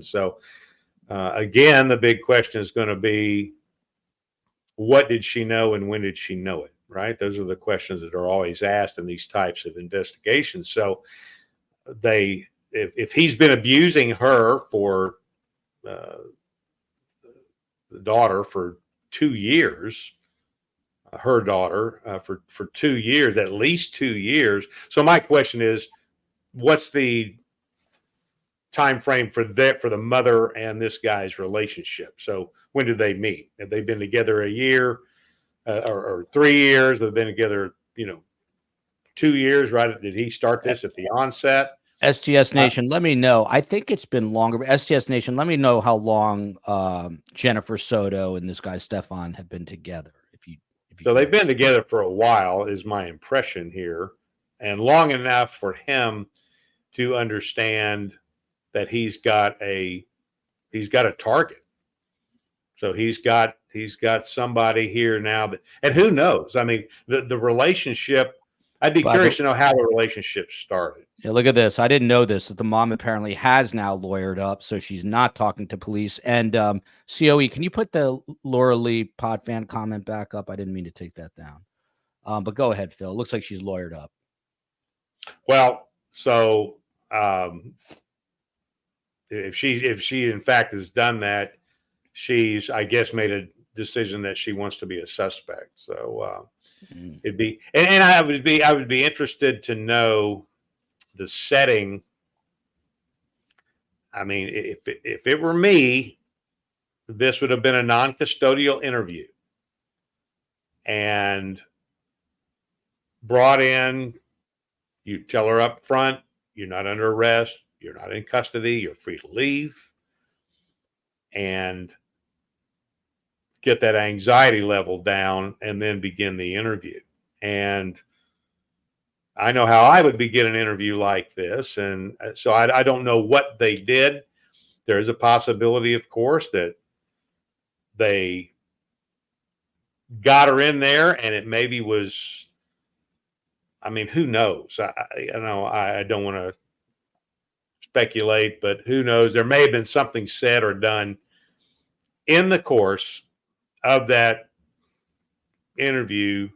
So again, the big question is going to be, what did she know and when did she know it? Right? Those are the questions that are always asked in these types of investigations. So if he's been abusing her for the daughter for 2 years, her daughter for 2 years, at least 2 years. So my question is, what's the time frame for the mother and this guy's relationship? So when did they meet? Have they been together a year or 3 years? They've been together, 2 years, right? Did he start this at the onset? STS Nation, let me know. I think it's been longer, but STS Nation, let me know how long Jennifer Soto and this guy Stephan have been together. So they've been together for a while, is my impression here, and long enough for him to understand that he's got a target. So he's got somebody here now that, and who knows? I mean, the relationship. I'd be curious to know how the relationship started. Yeah, look at this. I didn't know this, that the mom apparently has now lawyered up, so she's not talking to police. And COE, can you put the Laura Lee pod fan comment back up? I didn't mean to take that down. But go ahead, Phil. It looks like she's lawyered up. Well, so if she in fact has done that, she's, I guess, made a decision that she wants to be a suspect. So it'd be, and I would be interested to know the setting. I mean, if it were me, this would have been a non-custodial interview and brought in. You tell her up front, you're not under arrest, you're not in custody, you're free to leave, and get that anxiety level down, and then begin the interview. And I know how I would begin an interview like this, and so I don't know what they did. There's a possibility, of course, that they got her in there, and it maybe was. I mean, who knows? I don't want to speculate, but who knows? There may have been something said or done in the course of that interview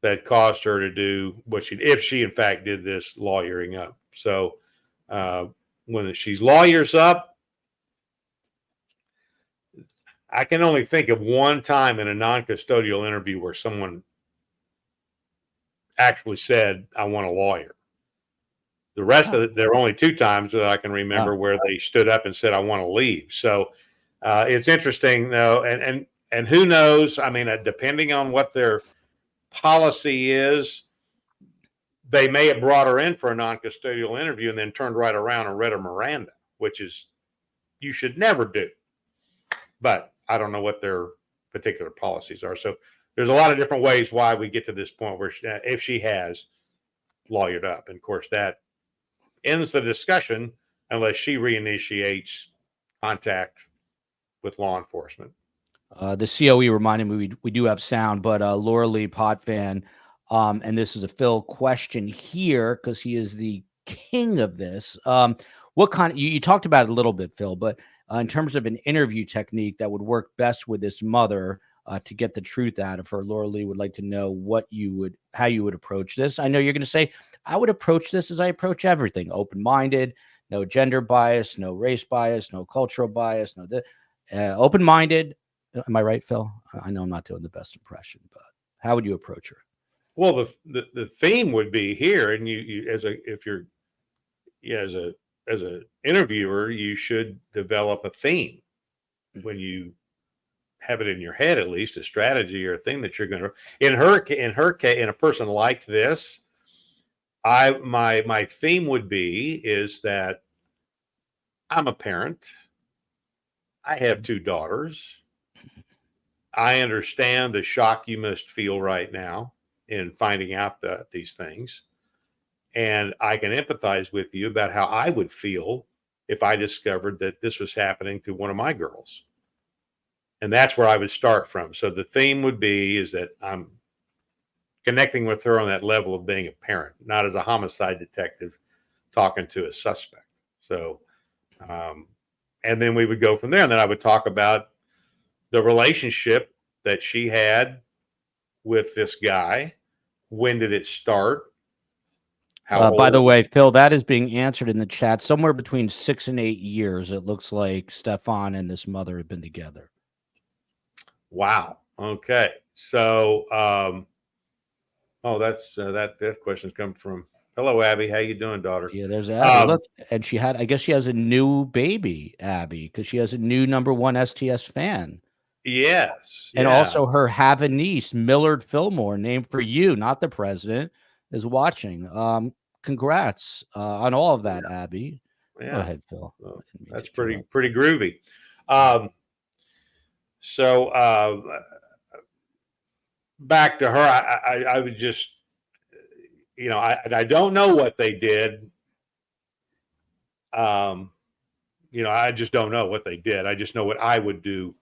that caused her to do what she, if she in fact did this lawyering up. So when she's lawyers up, I can only think of one time in a non-custodial interview where someone actually said, "I want a lawyer." The rest of it, there are only two times that I can remember where they stood up and said, "I want to leave." So it's interesting, though, and who knows? I mean, depending on what their policy is, they may have brought her in for a non-custodial interview and then turned right around and read a Miranda, which is, you should never do. But I don't know what their particular policies are. So there's a lot of different ways why we get to this point where if she has lawyered up. And of course, that ends the discussion unless she reinitiates contact with law enforcement. The COE reminded me we do have sound, but Laura Lee Pot fan, and this is a Phil question here because he is the king of this. What kind of, you talked about it a little bit, Phil, but in terms of an interview technique that would work best with this mother to get the truth out of her, Laura Lee would like to know how you would approach this. I know you're going to say, I would approach this as I approach everything: open-minded, no gender bias, no race bias, no cultural bias, open-minded. Am I right, Phil? I know I'm not doing the best impression, but how would you approach her? Well, the theme would be here, and you as an interviewer, you should develop a theme when you have it in your head, at least a strategy or a thing that you're going to. In her case, in a person like this, my theme would be is that I'm a parent. I have two daughters. I understand the shock you must feel right now in finding out these things. And I can empathize with you about how I would feel if I discovered that this was happening to one of my girls. And that's where I would start from. So the theme would be is that I'm connecting with her on that level of being a parent, not as a homicide detective talking to a suspect. So and then we would go from there. And then I would talk about the relationship that she had with this guy. When did it start? How By the old? way, Phil, that is being answered in the chat. Somewhere between 6 and 8 years, it looks like Stephan and this mother have been together. Wow. Okay. So, that question's come from. Hello, Abby. How you doing, daughter? Yeah, there's Abby. Look, and I guess she has a new baby, Abby, because she has a new #1 STS fan. Yes. And Yeah. also her have a niece, Millard Fillmore, named for you, not the president, is watching. Congrats on all of that, Abby. Yeah. Go ahead, Phil. Well, that's pretty groovy. So back to her, I would just, I don't know what they did. I just don't know what they did. I just know what I would do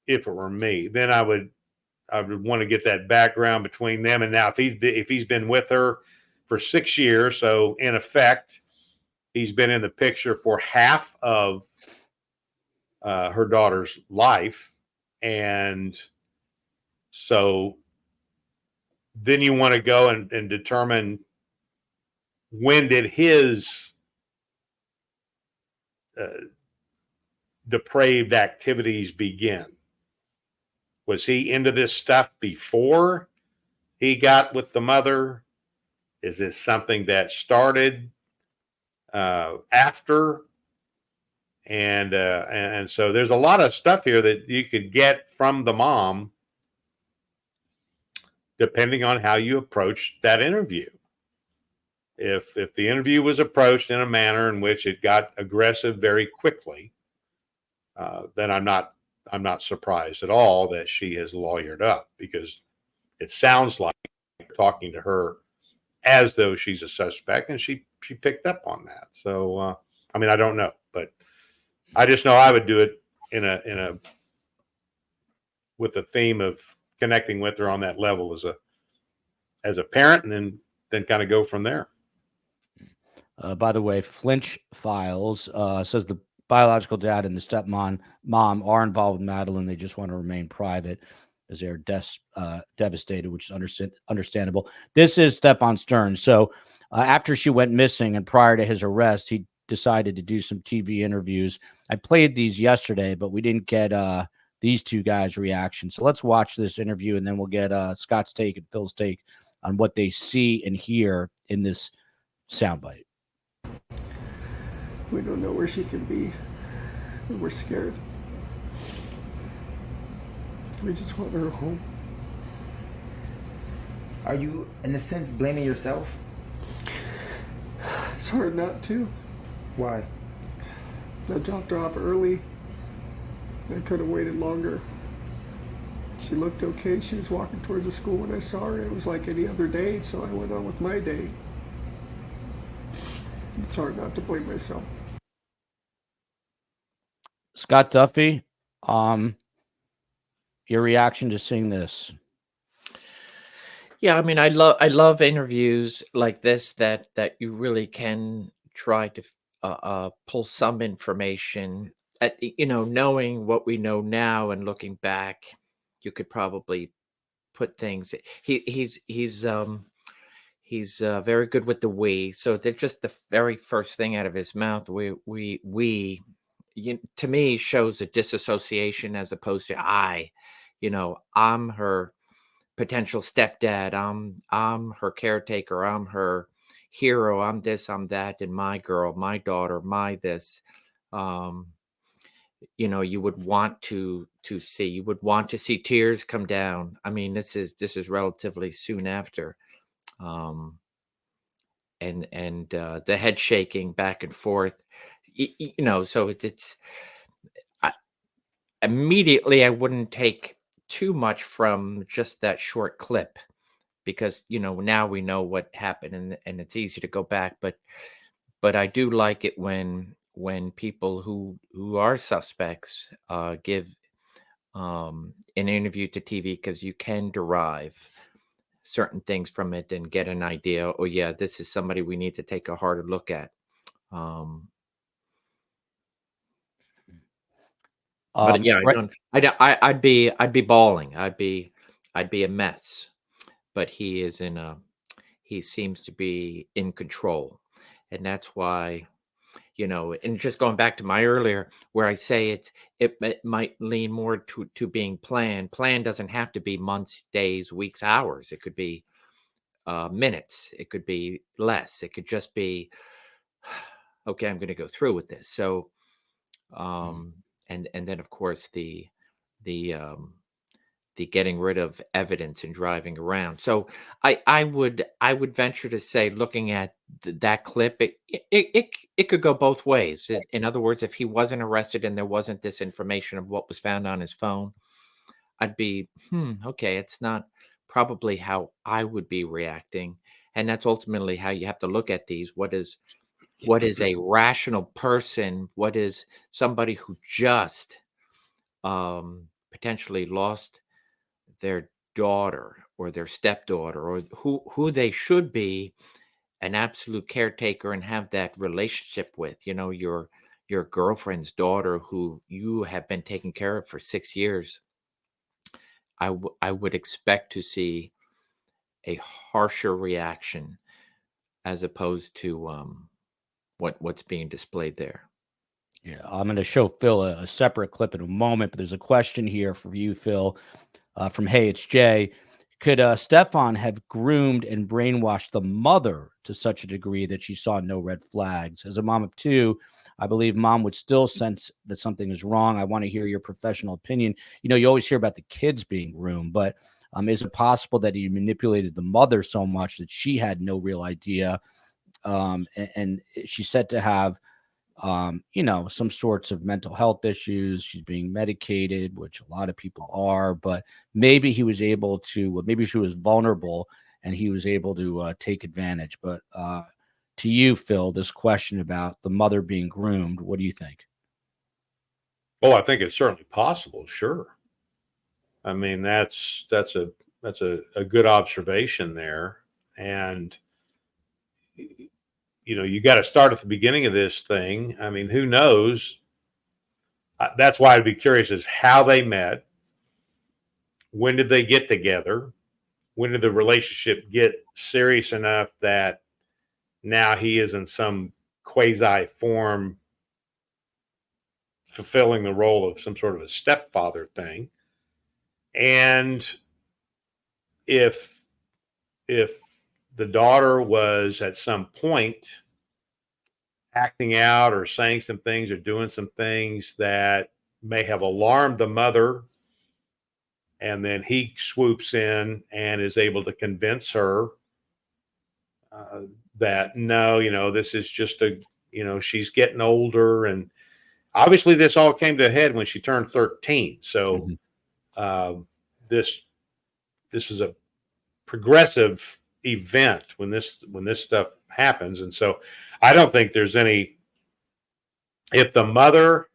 if it were me. Then I would want to get that background between them. And now if he's been with her for 6 years, so in effect, he's been in the picture for half of her daughter's life. And so then you want to go and determine, when did his depraved activities begin? Was he into this stuff before he got with the mother? Is this something that started after? And so there's a lot of stuff here that you could get from the mom, depending on how you approach that interview. If the interview was approached in a manner in which it got aggressive very quickly, then I'm not surprised at all that she has lawyered up, because it sounds like you're talking to her as though she's a suspect, and she picked up on that. So I don't know, but I just know I would do it in a with the theme of connecting with her on that level as a parent, and then kind of go from there. By the way, Flinch Files says the biological dad and the stepmom are involved with Madeline. They just want to remain private as they're devastated, which is understandable. This is Stephan Sterns. So after she went missing and prior to his arrest, he decided to do some TV interviews. I played these yesterday, but we didn't get these two guys' reaction. So let's watch this interview, and then we'll get Scott's take and Phil's take on what they see and hear in this soundbite. We don't know where she can be, and we're scared. We just want her home. Are you, in a sense, blaming yourself? It's hard not to. Why? I dropped her off early. I could have waited longer. She looked okay. She was walking towards the school when I saw her. It was like any other day, so I went on with my day. It's hard not to blame myself. Scott Duffey, your reaction to seeing this? Yeah, I love interviews like this that you really can try to pull some information. Knowing what we know now and looking back, you could probably put things. He's very good with the we. So they're just the very first thing out of his mouth. To me, shows a disassociation as opposed to I. I'm her potential stepdad. I'm her caretaker. I'm her hero. I'm this, I'm that, and my girl, my daughter, my this. You would want to see. You would want to see tears come down. This is relatively soon after, and the head shaking back and forth. So it's. Immediately, I wouldn't take too much from just that short clip, because now we know what happened, and it's easy to go back. But I do like it when people who are suspects give an interview to TV, because you can derive certain things from it and get an idea. Oh yeah, this is somebody we need to take a harder look at. But yeah, Right. I'd be bawling. I'd be a mess. But he seems to be in control. And that's why, and just going back to my earlier where I say it might lean more to being planned. Plan doesn't have to be months, days, weeks, hours. It could be minutes. It could be less. It could just be, okay, I'm going to go through with this. So, um, and then of course the um, the getting rid of evidence and driving around. So I would venture to say, looking at that clip, it could go both ways. In other words, if he wasn't arrested and there wasn't this information of what was found on his phone, I'd be, okay, it's not probably how I would be reacting. And that's ultimately how you have to look at these. What is a rational person? What is somebody who just potentially lost their daughter or their stepdaughter, or who they should be an absolute caretaker and have that relationship with, your girlfriend's daughter who you have been taking care of for 6 years. I would expect to see a harsher reaction as opposed to what's being displayed there. Yeah, I'm going to show Phil a separate clip in a moment, but there's a question here for you, Phil, from Hey, it's Jay. Could Stephan have groomed and brainwashed the mother to such a degree that she saw no red flags? As a mom of two, I believe mom would still sense that something is wrong. I want to hear your professional opinion. You always hear about the kids being groomed, but is it possible that he manipulated the mother so much that she had no real idea? And she's said to have some sorts of mental health issues. She's being medicated, which a lot of people are, but maybe he was able to, maybe she was vulnerable and he was able to take advantage. But to you, Phil, this question about the mother being groomed, what do you think? Oh, I think it's certainly possible. Sure. I mean, that's a good observation there. And you got to start at the beginning of this thing. I mean, who knows? That's why I'd be curious as how they met. When did they get together? When did the relationship get serious enough that now he is in some quasi form fulfilling the role of some sort of a stepfather thing? And if if the daughter was at some point acting out or saying some things or doing some things that may have alarmed the mother, and then he swoops in and is able to convince her that no, this is just she's getting older. And obviously this all came to a head when she turned 13. So uh, this is a progressive event when this stuff happens. And so I don't think there's any, if the mother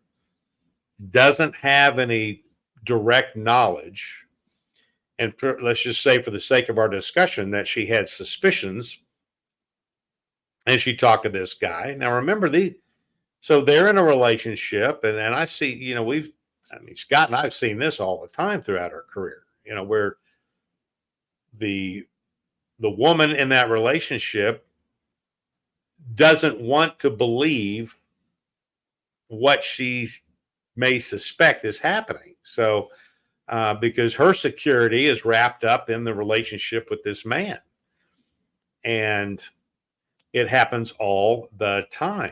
doesn't have any direct knowledge, and let's just say for the sake of our discussion that she had suspicions and she talked to this guy. Now remember, so they're in a relationship, and I see, Scott and I've seen this all the time throughout our career, where the woman in that relationship doesn't want to believe what she may suspect is happening. So, because her security is wrapped up in the relationship with this man. And it happens all the time.